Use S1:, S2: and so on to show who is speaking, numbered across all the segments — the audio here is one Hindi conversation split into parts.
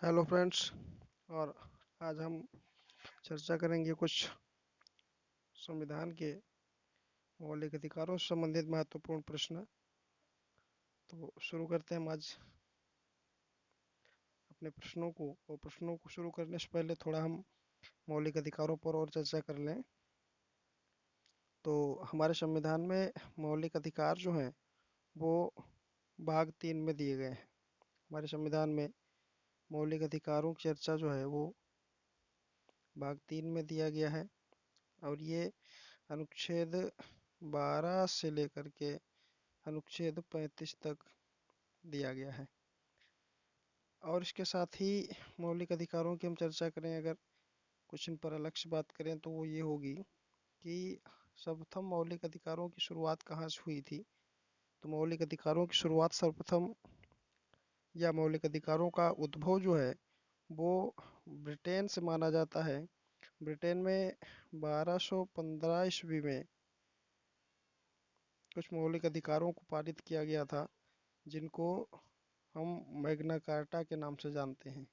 S1: Hello friends. और आज हम चर्चा करेंगे कुछ संविधान के मौलिक अधिकारों से संबंधित महत्वपूर्ण प्रश्न। तो शुरू करते हैं हम आज अपने प्रश्नों को। और प्रश्नों को शुरू करने से पहले थोड़ा हम मौलिक अधिकारों पर और चर्चा कर लें। तो हमारे संविधान में मौलिक अधिकार जो हैं वो भाग 3 में दिए गए हैं। हमारे संविधान में मौलिक अधिकारों की चर्चा जो है वो भाग 3 में दिया गया है। और ये अनुच्छेद 12 से लेकर के अनुच्छेद 35 तक दिया गया है। और इसके साथ ही मौलिक अधिकारों की हम चर्चा करें, अगर कुछ इन पर अलग से बात करें तो वो ये होगी कि सर्वप्रथम मौलिक अधिकारों की शुरुआत कहाँ से हुई थी। तो मौलिक अधिकारों की शुरुआत सर्वप्रथम, या मौलिक अधिकारों का उद्भव जो है वो ब्रिटेन से माना जाता है। ब्रिटेन में 1215 ईस्वी में कुछ मौलिक अधिकारों को पारित किया गया था, जिनको हम मैग्ना कार्टा के नाम से जानते हैं।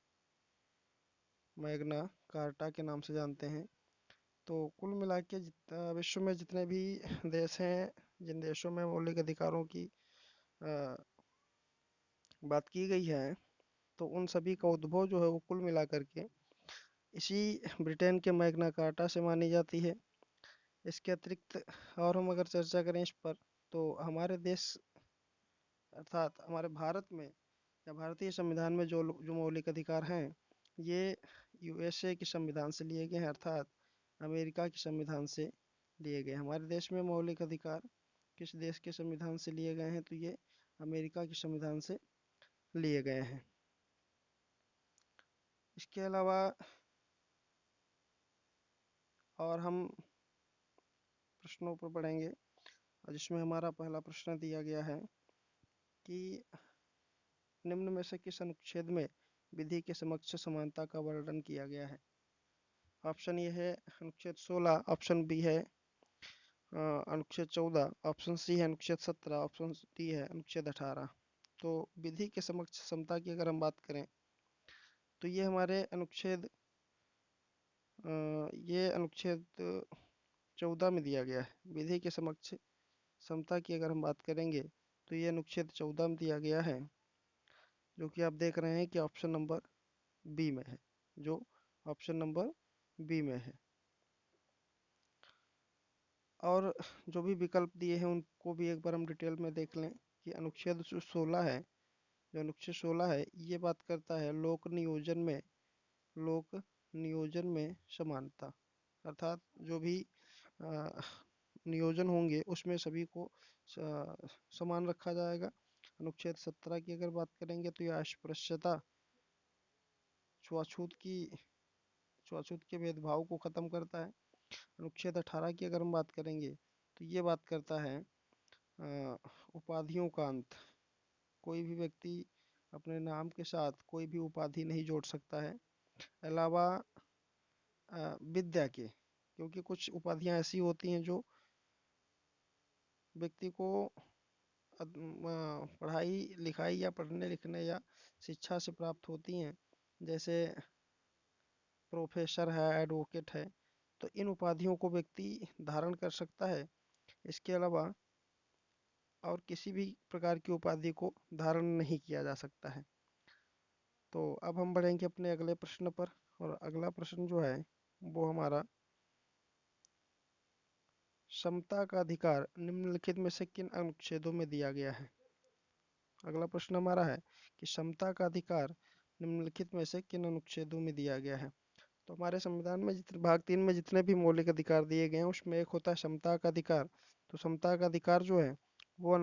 S1: मैग्ना कार्टा के नाम से जानते हैं। तो कुल मिला के विश्व में जितने भी देश हैं, जिन देशों में मौलिक अधिकारों की अ, बात की गई है, तो उन सभी का उद्भव जो है वो कुल मिला करके इसी ब्रिटेन के मैग्ना कार्टा से मानी जाती है। इसके अतिरिक्त और हम अगर चर्चा करें इस पर, तो हमारे देश अर्थात हमारे भारत में या भारतीय संविधान में जो मौलिक अधिकार हैं, ये यूएसए के संविधान से लिए गए हैं, अर्थात अमेरिका के संविधान से लिए गए हैं। हमारे देश में मौलिक अधिकार किस देश के संविधान से लिए गए हैं, तो ये अमेरिका के संविधान से लिए गए हैं। इसके अलावा और हम प्रश्नों पर बढ़ेंगे, और जिसमें हमारा पहला प्रश्न दिया गया है कि निम्न में से किस अनुच्छेद में विधि के समक्ष समानता का वर्णन किया गया है। ऑप्शन ए है अनुच्छेद 16, ऑप्शन बी है अनुच्छेद 14, ऑप्शन सी है अनुच्छेद 17, ऑप्शन डी है अनुच्छेद 18। तो विधि के समक्ष समता की अगर हम बात करें, तो ये हमारे ये अनुच्छेद 14 में दिया गया है। विधि के समक्ष समता की अगर हम बात करेंगे, तो ये अनुच्छेद 14 में दिया गया है, जो कि आप देख रहे हैं कि ऑप्शन नंबर बी में है, जो ऑप्शन नंबर बी में है। और जो भी विकल्प दिए हैं उनको भी एक बार हम डिटेल में देख लें कि अनुच्छेद जो 16 है, जो अनुच्छेद 16 है, ये बात करता है लोक नियोजन में समानता। अर्थात जो भी अ, नियोजन होंगे उसमें सभी को समान रखा जाएगा। अनुच्छेद 17 की अगर बात करेंगे, तो यह अस्पृश्यता, छुआछूत की छुआछूत के भेदभाव को खत्म करता है। अनुच्छेद 18 की अगर हम बात करेंगे, तो ये बात करता है उपाधियों का अंत। कोई भी व्यक्ति अपने नाम के साथ कोई भी उपाधि नहीं जोड़ सकता है, अलावा विद्या के, क्योंकि कुछ उपाधियां ऐसी होती हैं जो व्यक्ति को पढ़ाई लिखाई या पढ़ने लिखने या शिक्षा से प्राप्त होती हैं। जैसे प्रोफेसर है, एडवोकेट है, तो इन उपाधियों को व्यक्ति धारण कर सकता है। इसके अलावा और किसी भी प्रकार की उपाधि को धारण नहीं किया जा सकता है। तो अब हम बढ़ेंगे अपने अगले प्रश्न पर। और अगला प्रश्न जो है वो हमारा, समता का अधिकार निम्नलिखित में से किन अनुच्छेदों में दिया गया है। अगला प्रश्न हमारा है कि समता का अधिकार निम्नलिखित में से किन अनुच्छेदों में दिया गया है। तो हमारे संविधान में जितने भाग 3 में जितने भी मौलिक अधिकार दिए गए हैं, उसमें एक होता है समता का अधिकार। तो समता का अधिकार जो है वो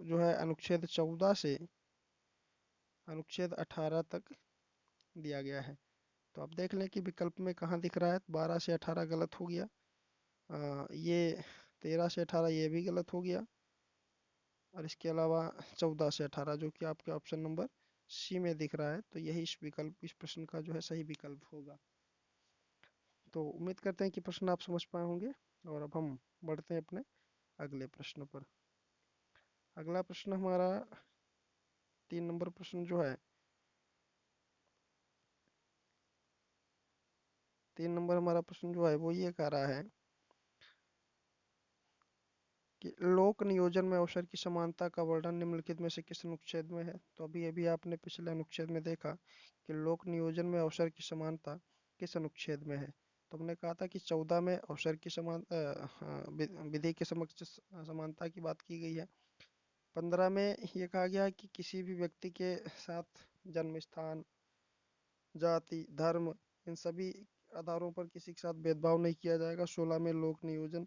S1: जो है अनुच्छेद 14 से अनुच्छेद 18 तक दिया गया है। तो आप देख लें कि विकल्प में कहाँ दिख रहा है। 12 से 18 गलत हो गया, ये 13 से 18 ये भी गलत हो गया, और इसके अलावा 14 से 18 जो कि आपके ऑप्शन नंबर सी में दिख रहा है, तो यही इस प्रश्न का जो है सही विकल्प होगा। तो उम्मीद करते हैं कि प्रश्न आप समझ पाए होंगे। और अब हम बढ़ते हैं अपने अगले प्रश्न पर। अगला प्रश्न हमारा 3 नंबर प्रश्न जो है, 3 नंबर हमारा प्रश्न जो है वो ये कह रहा है कि लोक नियोजन में अवसर की समानता का वर्णन निम्नलिखित में से किस अनुच्छेद में है। तो अभी अभी आपने पिछले अनुच्छेद में देखा कि लोक नियोजन में अवसर की समानता किस अनुच्छेद में है। तो हमने कहा था कि 14 में अवसर की समान विधि के समक्ष समानता की बात की गई है। 15 में ये कहा गया है कि किसी भी व्यक्ति के साथ जन्म स्थान, जाति, धर्म, इन सभी आधारों पर किसी के साथ भेदभाव नहीं किया जाएगा। 16 में लोक नियोजन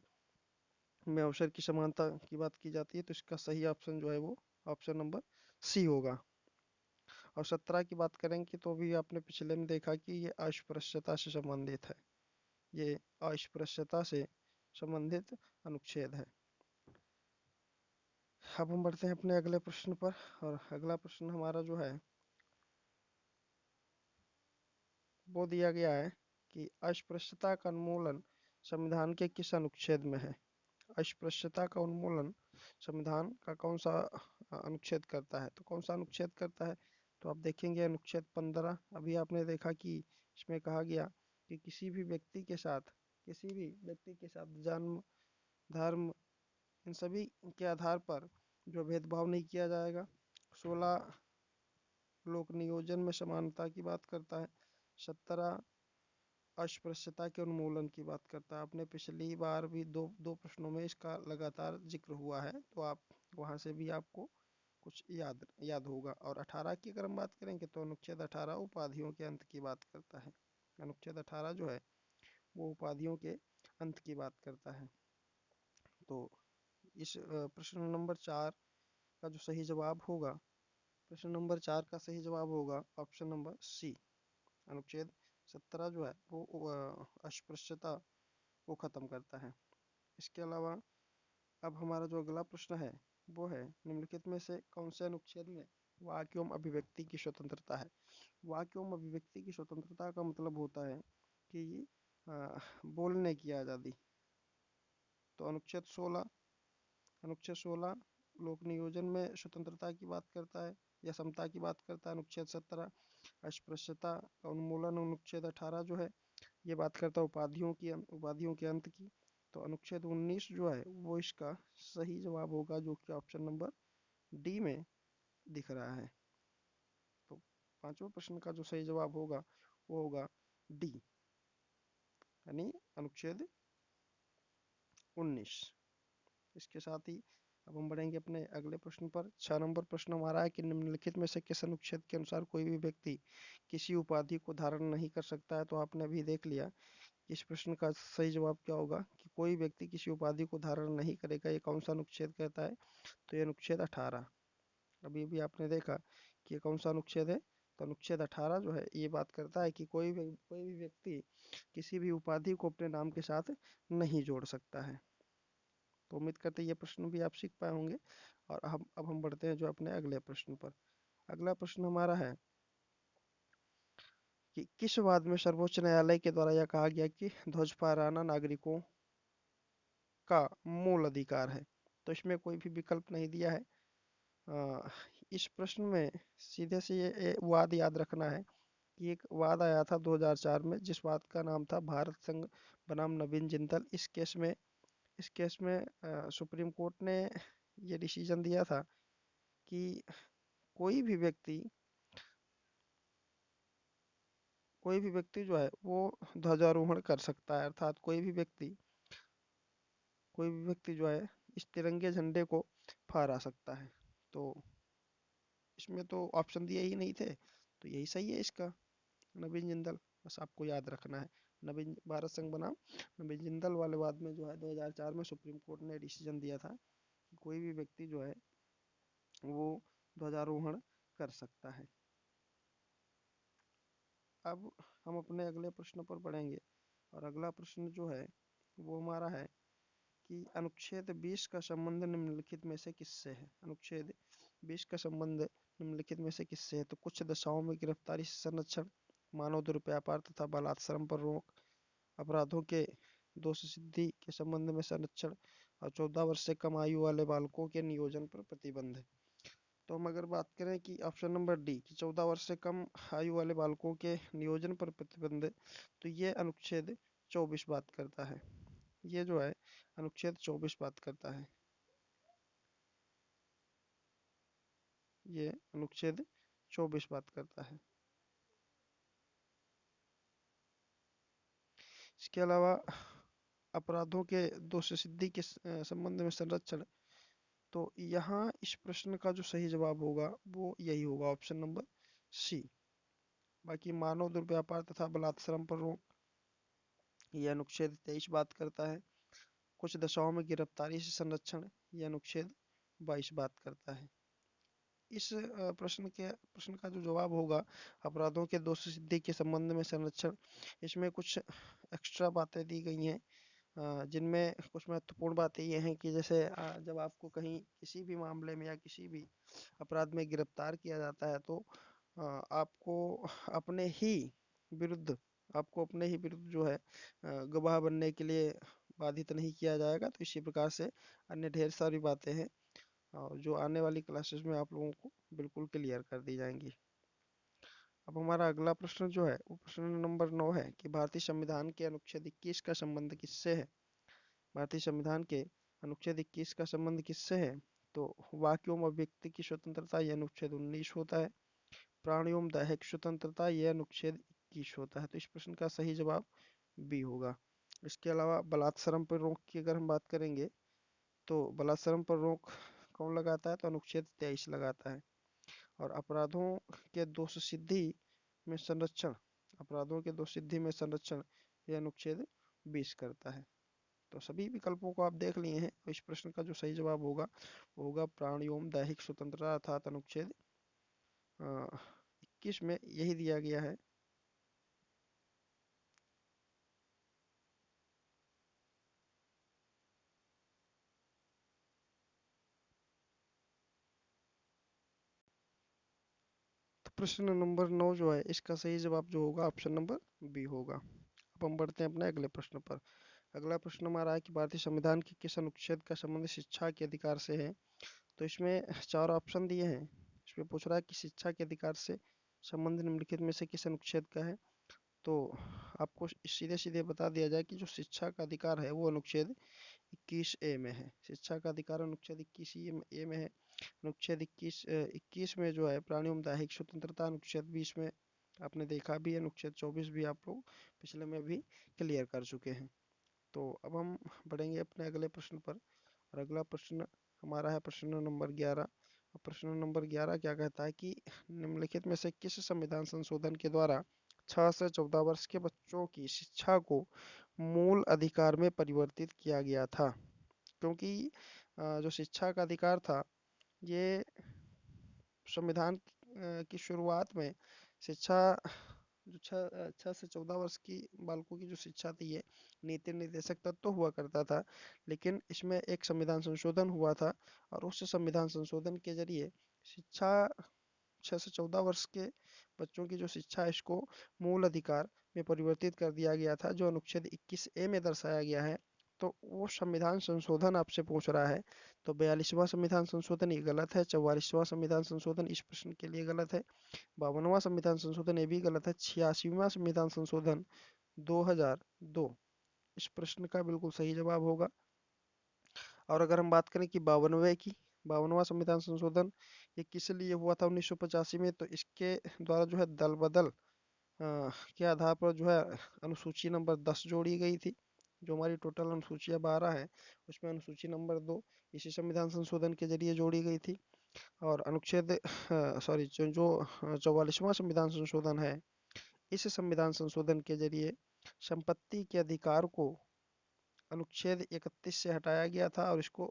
S1: में अवसर की समानता की बात की जाती है, तो इसका सही ऑप्शन जो है वो ऑप्शन नंबर सी होगा। और 17 की बात करेंगे तो भी आपने पिछले में देखा कि ये अस्पृश्यता से संबंधित है, ये अस्पृश्यता से संबंधित अनुच्छेद है। अब हम बढ़ते हैं अपने अगले प्रश्न पर, और अगला प्रश्न हमारा जो है वो दिया गया है कि अस्पृश्यता का उन्मूलन संविधान के किस अनुच्छेद में है। अस्पृश्यता का उन्मूलन संविधान का कौन सा अनुच्छेद करता है। तो कौन सा अनुच्छेद करता है, तो आप देखेंगे अनुच्छेद 15। अभी आपने देखा कि इसमें कहा गया कि किसी भी व्यक्ति के साथ जन्म, धर्म, इन सभी के आधार पर जो भेदभाव नहीं किया जाएगा। 16 लोक नियोजन में समानता की बात करता है। 17 अस्पृश्यता के उन्मूलन की बात करता है। आपने पिछली बार भी दो दो प्रश्नों में इसका लगातार जिक्र हुआ है, तो आप वहां से भी आपको कुछ याद याद होगा। और 18 की अगर हम बात करेंगे तो अनुच्छेद 18 उपाधियों के अंत की बात करता है। अनुच्छेद 18 जो है वो उपाधियों के अंत की बात करता है। तो इस प्रश्न नंबर 4 का जो सही जवाब होगा, प्रश्न नंबर 4 का सही जवाब होगा ऑप्शन नंबर सी। अनुच्छेद 17 जो है वो अस्पृश्यता को खत्म करता है। इसके अलावा अब हमारा जो अगला प्रश्न है वो है निम्नलिखित में से कौन से अनुच्छेद में वाक्य एवं अभिव्यक्ति की स्वतंत्रता है। वाक्य एवं अभिव्यक्ति की स्वतंत्रता का मतलब होता है कि बोलने की आज़ादी। तो अनुच्छेद 16 लोक नियोजन में स्वतंत्रता की बात करता है या समता की बात करता है। अनुच्छेद 17 अस्पृश्यता का उन्मूलन। अनुच्छेद 18 जो है ये बात करता है उपाधियों के अंत की। तो अनुच्छेद 19 जो है वो इसका सही जवाब होगा, जो कि ऑप्शन नंबर डी में दिख रहा है। तो पांचवें प्रश्न का जो सही जवाब होगा वो होगा डी, यानी अनुच्छेद 19। इसके साथ ही अब हम बढ़ेंगे अपने अगले प्रश्न पर। 6 नंबर प्रश्न हमारा है कि निम्नलिखित में से किस अनुच्छेद के अनुसार कोई भी व्यक्ति किसी उपाधि को धारण नहीं कर सकता है। तो आपने अभी देख लिया इस प्रश्न का सही जवाब क्या होगा कि कोई व्यक्ति किसी उपाधि को धारण नहीं करेगा। ये कौन सा अनुच्छेद कहता है, तो ये अनुच्छेद 18। अभी भी आपने देखा कि ये कौन सा अनुच्छेद है, तो अनुच्छेद 18 जो है ये बात करता है कि कोई भी व्यक्ति किसी भी उपाधि को अपने नाम के साथ नहीं जोड़ सकता है। तो उम्मीद करते हैं ये प्रश्न भी आप सीख पाए होंगे। और अब हम बढ़ते हैं जो अपने अगले प्रश्न पर। अगला प्रश्न हमारा है कि किस वाद में सर्वोच्च न्यायालय के द्वारा यह कहा गया कि ध्वज फहराना नागरिकों का मूल अधिकार है। तो इसमें कोई भी विकल्प नहीं दिया है। अ, इस प्रश्न में सीधे से ये वाद याद रखना है कि एक वाद आया था 2004 में, जिस वाद का नाम था भारत संघ बनाम नवीन जिंदल। इस केस में सुप्रीम कोर्ट ने ये डिसीजन दिया था कि कोई भी व्यक्ति कोई भी व्यक्ति जो है वो ध्वजारोहण कर सकता है, अर्थात कोई भी व्यक्ति जो है इस तिरंगे झंडे को फहरा सकता है। तो इसमें तो ऑप्शन दिए ही नहीं थे, तो यही सही है इसका, नवीन जिंदल। बस आपको याद रखना है, नवीन भारत संघ बनाम नवीन जिंदल वाले वाद में जो है 2004 में सुप्रीम कोर्ट ने डिसीजन दिया था कि कोई भी व्यक्ति जो है वो ध्वजारोहण कर सकता है। अब हम अपने अगले प्रश्न पर बढ़ेंगे, और अगला प्रश्न जो है वो हमारा है कि अनुच्छेद 20 का संबंध निम्नलिखित में से किससे है। अनुच्छेद 20 का संबंध निम्नलिखित में से किससे है। तो कुछ दशाओं में गिरफ्तारी से संरक्षण, मानव दुर्व्यापार तथा बलात्संग पर रोक, अपराधों के दोष सिद्धि के संबंध में संरक्षण, और 14 वर्ष से कम आयु वाले बालकों के नियोजन पर प्रतिबंध। तो हम अगर बात करें कि ऑप्शन नंबर डी कि 14 वर्ष से कम आयु वाले बालकों के नियोजन पर प्रतिबंध, तो ये अनुच्छेद 24 बात करता है। ये जो है अनुच्छेद 24 बात करता है। ये अनुच्छेद 24 बात करता है। इसके अलावा अपराधों के दोष सिद्धि के संबंध में संरक्षण, तो यहाँ इस प्रश्न का जो सही जवाब होगा वो यही होगा, ऑप्शन नंबर सी। बाकी मानव दुर्व्यापार तथा बलात्श्रम पर रोक, ये अनुच्छेद 23 बात करता है। कुछ दशाओं में गिरफ्तारी से संरक्षण, ये अनुच्छेद 22 बात करता है। इस प्रश्न का जो जवाब होगा अपराधों के दोष सिद्धि के संबंध में संरक्षण, इसमें कुछ एक्स्ट्रा बातें दी गई हैं, जिनमें कुछ महत्वपूर्ण बातें ये हैं कि जैसे जब आपको कहीं किसी भी मामले में या किसी भी अपराध में गिरफ्तार किया जाता है तो आपको अपने ही विरुद्ध आपको अपने ही विरुद्ध जो है गवाह बनने के लिए बाधित नहीं किया जाएगा। तो इसी प्रकार से अन्य ढेर सारी बातें हैं जो आने वाली क्लासेस में आप लोगों को बिल्कुल क्लियर कर दी जाएंगी। अब हमारा अगला प्रश्न जो है वो प्रश्न नंबर 9 है कि भारतीय संविधान के अनुच्छेद 21 का संबंध किससे है। भारतीय संविधान के अनुच्छेद 21 का संबंध किससे है, तो वाक् एवं अभिव्यक्ति की स्वतंत्रता यह अनुच्छेद 19 होता है। प्राण एवं दैहिक स्वतंत्रता यह अनुच्छेद 21 होता है। तो इस प्रश्न का सही जवाब बी होगा। इसके अलावा बलात्श्रम पर रोक की अगर हम बात करेंगे तो बलात्श्रम पर रोक कौन लगाता है, तो अनुच्छेद 23 लगाता है। और अपराधों के दोष सिद्धि में संरक्षण, अपराधों के दोष सिद्धि में संरक्षण यह अनुच्छेद 20 करता है। तो सभी विकल्पों को आप देख लिए हैं। इस प्रश्न का जो सही जवाब होगा वो होगा प्राण एवं दैहिक स्वतंत्रता अर्थात अनुच्छेद 21 में यही दिया गया है। तो प्रश्न नंबर 9 जो है इसका सही जवाब जो होगा ऑप्शन नंबर बी होगा। अब हम बढ़ते हैं अपने अगले प्रश्न पर। अगला प्रश्न हमारा है कि भारतीय संविधान के किस अनुच्छेद का संबंध शिक्षा के अधिकार से है। तो इसमें चार ऑप्शन दिए हैं। इसमें पूछ रहा है कि शिक्षा के अधिकार से संबंध निम्नलिखित में से किस अनुच्छेद का है। तो आपको सीधे सीधे बता दिया जाए कि जो शिक्षा का अधिकार है वो अनुच्छेद 21 ए में है। शिक्षा का अधिकार अनुच्छेद 21 ए में है। अनुच्छेद 21 में जो है प्राणी एवं दैहिक स्वतंत्रता, अनुच्छेद 20 में आपने देखा भी है, अनुच्छेद 24 भी आप लोग पिछले में भी क्लियर कर चुके हैं। तो अब हम बढ़ेंगे अपने अगले प्रश्न पर। और अगला प्रश्न हमारा है प्रश्न नंबर 11। प्रश्न नंबर 11 क्या कहता है कि निम्नलिखित में से किस संविधान संशोधन के द्वारा 6 से 14 वर्ष के बच्चों की शिक्षा को मूल अधिकार में परिवर्तित किया गया था। क्योंकि जो शिक्षा का अधिकार था ये संविधान की शुरुआत में शिक्षा जो 6 से 14 वर्ष की बालकों की जो शिक्षा थी ये नीति निर्देशक तत्व तो हुआ करता था। लेकिन इसमें एक संविधान संशोधन हुआ था और उस संविधान संशोधन के जरिए शिक्षा 6 से 14 वर्ष के बच्चों की जो शिक्षा है इसको मूल अधिकार में परिवर्तित कर दिया गया था, जो अनुच्छेद 21 ए में दर्शाया गया है। तो वो संविधान संशोधन आपसे पूछ रहा है। तो 42वां संविधान संशोधन ये गलत है, 44वां संविधान संशोधन इस प्रश्न के लिए गलत है, 52वां संविधान संशोधन ये भी गलत है, 86वां संविधान संशोधन 2002 इस प्रश्न का बिल्कुल सही जवाब होगा। और अगर हम बात करें कि 52वां संविधान संशोधन ये किस लिए हुआ था 1985 में, तो इसके द्वारा जो है दल बदल के आधार पर जो है अनुसूची नंबर 10 जोड़ी गई थी। जो हमारी टोटल अनुसूचियाँ 12 है उसमें अनुसूची नंबर 2 इसी संविधान संशोधन के जरिए जोड़ी गई थी। और अनुच्छेद सॉरी जो 44वां संविधान संशोधन है, इस संविधान संशोधन के जरिए संपत्ति के अधिकार को अनुच्छेद 31 से हटाया गया था और इसको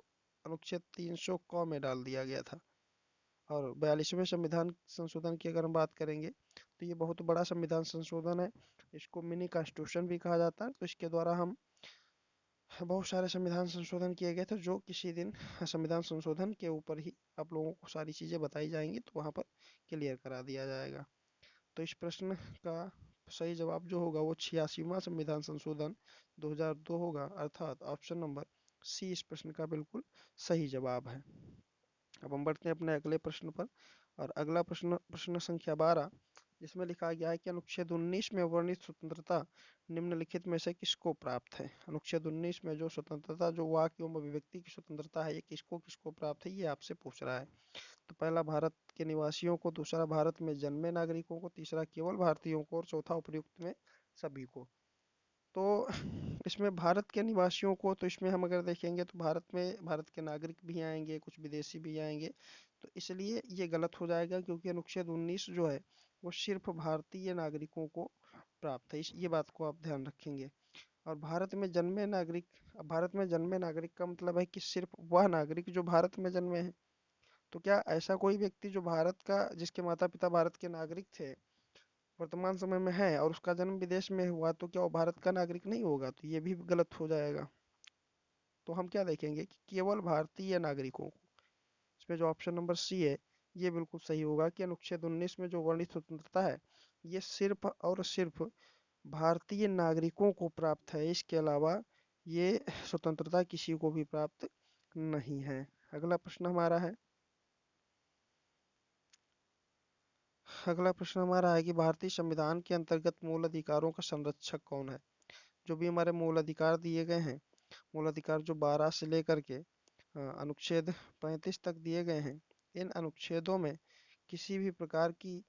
S1: अनुच्छेद 300 क में डाल दिया गया था। और 42वें संविधान संशोधन की अगर हम बात करेंगे तो ये बहुत बड़ा संविधान संशोधन है, इसको मिनी कॉन्स्टिट्यूशन भी कहा जाता है। तो इसके द्वारा हम बहुत सारे संविधान संशोधन किए गए थे, जो किसी दिन संविधान संशोधन के ऊपर ही आप लोगों को सारी चीज़ें बताई जाएंगी तो वहाँ पर क्लियर करा दिया जाएगा। तो इस प्रश्न का सही जवाब जो होगा वो 86वां संविधान संशोधन 2002 होगा, अर्थात ऑप्शन नंबर सी इस प्रश्न का बिल्कुल सही जवाब है। अब हम बढ़ते हैं अपने अगले प्रश्न पर। और अगला प्रश्न प्रश्न संख्या 12, जिसमें लिखा गया है कि अनुच्छेद 19 में वर्णित स्वतंत्रता निम्नलिखित में से किसको प्राप्त है। अनुच्छेद 19 में जो स्वतंत्रता, जो वाक एवं अभिव्यक्ति की स्वतंत्रता है, ये किसको किसको प्राप्त है, ये आपसे पूछ रहा है। तो पहला भारत के निवासियों को, दूसरा भारत में जन्मे नागरिकों को, तीसरा केवल भारतीयों को और चौथा उपयुक्त में सभी को। तो इसमें भारत के निवासियों को, तो इसमें हम अगर देखेंगे तो भारत में भारत के नागरिक भी आएंगे, कुछ विदेशी भी आएंगे, तो इसलिए ये गलत हो जाएगा, क्योंकि अनुच्छेद 19 जो है वो सिर्फ भारतीय नागरिकों को प्राप्त है। ये बात को आप ध्यान रखेंगे। और भारत में जन्मे नागरिक, अब भारत में जन्मे नागरिक का मतलब है कि सिर्फ वह नागरिक जो भारत में जन्मे हैं। तो क्या ऐसा कोई व्यक्ति जो भारत का, जिसके माता पिता भारत के नागरिक थे, वर्तमान समय में है और उसका जन्म विदेश में हुआ, तो क्या वो भारत का नागरिक नहीं होगा? तो ये भी गलत हो जाएगा। तो हम क्या देखेंगे कि केवल भारतीय नागरिकों को, इसमें जो ऑप्शन नंबर सी है ये बिल्कुल सही होगा कि अनुच्छेद 19 में जो वर्णित स्वतंत्रता है ये सिर्फ और सिर्फ भारतीय नागरिकों को प्राप्त है। इसके अलावा ये स्वतंत्रता किसी को भी प्राप्त नहीं है। अगला प्रश्न हमारा है, अगला प्रश्न हमारा है कि भारतीय संविधान के अंतर्गत मूल अधिकारों का संरक्षक कौन है। जो भी हमारे मूल अधिकार दिए गए हैं, मूल अधिकार जो 12 से लेकर के अनुच्छेद 35 तक दिए गए हैं, इन अनुच्छेदों में किसी भी प्रकार की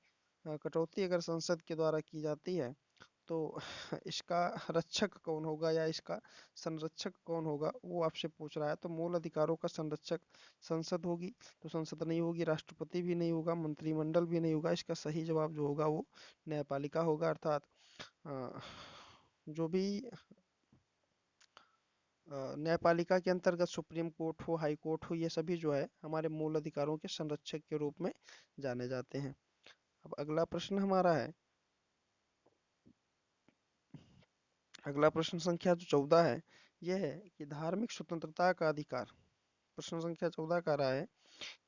S1: कटौती अगर संसद के द्वारा की जाती है, तो इसका रक्षक कौन होगा या इसका संरक्षक कौन होगा, वो आपसे पूछ रहा है। तो मूल अधिकारों का संरक्षक संसद होगी, तो संसद नहीं होगी, राष्ट्रपति भी नहीं होगा, मंत्रिमंडल भी नहीं होगा। इसका सही जवाब जो होगा वो न्यायपालिका होगा। अर्थात अ, जो भी न्यायपालिका के अंतर्गत सुप्रीम कोर्ट हो, हाई कोर्ट हो, ये सभी जो है हमारे मूल अधिकारों के संरक्षक के रूप में जाने जाते हैं। अब अगला प्रश्न हमारा है, अगला प्रश्न संख्या जो 14 है, यह है कि धार्मिक स्वतंत्रता का अधिकार। प्रश्न संख्या 14 कह रहा है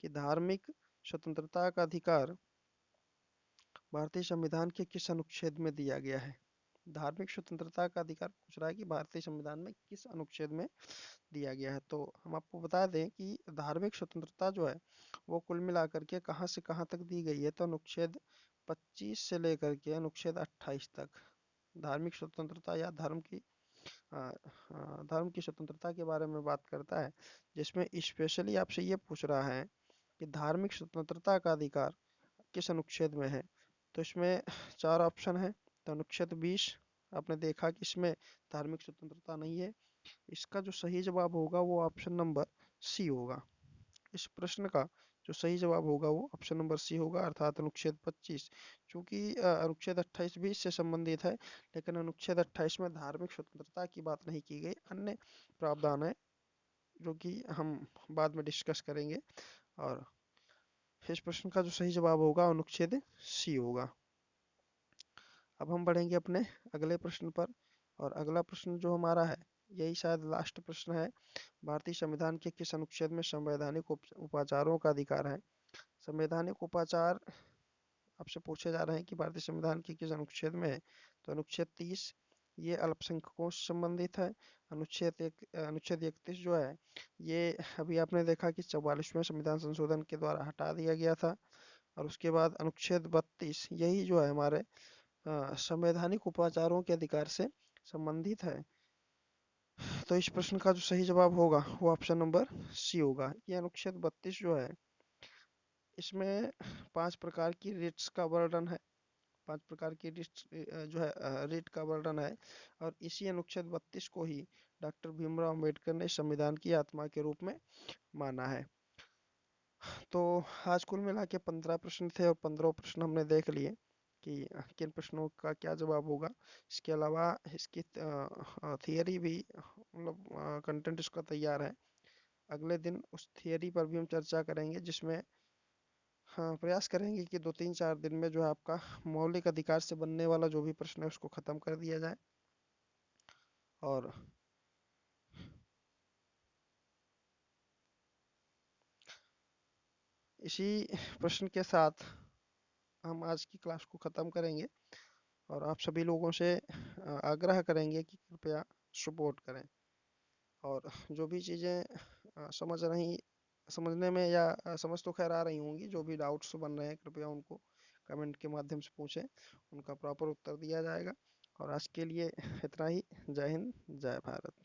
S1: कि धार्मिक स्वतंत्रता का अधिकार भारतीय संविधान के किस अनुच्छेद में दिया गया है। धार्मिक स्वतंत्रता का अधिकार पूछ रहा है कि भारतीय संविधान में किस अनुच्छेद में दिया गया है। तो हम आपको बता दें कि धार्मिक स्वतंत्रता जो है वो कुल मिलाकर के कहाँ से कहाँ तक दी गई है। तो अनुच्छेद 25 से लेकर के अनुच्छेद 28 तक धार्मिक स्वतंत्रता या धर्म की स्वतंत्रता के बारे में बात करता है, जिसमें स्पेशली आपसे ये पूछ रहा है कि धार्मिक स्वतंत्रता का अधिकार किस अनुच्छेद में है। तो इसमें चार ऑप्शन है। तो अनुच्छेद 20, आपने देखा कि इसमें धार्मिक स्वतंत्रता नहीं है। इसका जो सही जवाब होगा वो ऑप्शन नंबर सी होगा। इस प्रश्न का जो सही जवाब होगा वो ऑप्शन नंबर सी होगा, अर्थात अनुच्छेद 25। चूंकि अनुच्छेद 28 भी इससे संबंधित है, लेकिन अनुच्छेद 28 में धार्मिक स्वतंत्रता की बात नहीं की गई, अन्य प्रावधान है जो कि हम बाद में डिस्कस करेंगे। और इस प्रश्न का जो सही जवाब होगा अनुच्छेद सी होगा। अब हम बढ़ेंगे अपने अगले प्रश्न पर। और अगला प्रश्न जो हमारा है, यही शायद लास्ट प्रश्न है। भारतीय संविधान के किस अनुच्छेद में संवैधानिक उपाचारों का अधिकार है। संवैधानिक उपाचार आपसे पूछे जा रहे हैं कि भारतीय संविधान के किस अनुच्छेद में है। तो अनुच्छेद 30 ये अल्पसंख्यकों से संबंधित है। अनुच्छेद 31 जो है ये अभी आपने देखा कि 44वें संविधान संशोधन के द्वारा हटा दिया गया था। और उसके बाद अनुच्छेद 32 यही जो है हमारे संवैधानिक उपाचारों के अधिकार से संबंधित है। तो इस प्रश्न का जो सही जवाब होगा वो ऑप्शन नंबर सी होगा। ये अनुच्छेद 32 जो है इसमें 5 प्रकार की रिट्स का वर्णन है। 5 प्रकार की रिट्स जो है रिट का वर्णन है। और इसी अनुच्छेद 32 को ही डॉक्टर भीमराव अम्बेडकर ने संविधान की आत्मा के रूप में माना है। तो आज कुल मिला के 15 प्रश्न थे और 15 प्रश्न हमने देख लिए कि किन प्रश्नों का क्या जवाब होगा। इसके अलावा इसकी थियरी भी, मतलब कंटेंट इसका तैयार है। अगले दिन उस थियरी पर भी हम चर्चा करेंगे, जिसमें हाँ प्रयास करेंगे कि 2-3-4 दिन में जो है आपका मौलिक अधिकार से बनने वाला जो भी प्रश्न है उसको खत्म कर दिया जाए। और इसी प्रश्न के साथ हम आज की क्लास को ख़त्म करेंगे। और आप सभी लोगों से आग्रह करेंगे कि कृपया सपोर्ट करें। और जो भी चीज़ें समझ नहीं समझने में या समझ तो खैर आ रही होंगी। जो भी डाउट्स बन रहे हैं कृपया उनको कमेंट के माध्यम से पूछें, उनका प्रॉपर उत्तर दिया जाएगा। और आज के लिए इतना ही। जय हिंद, जय भारत।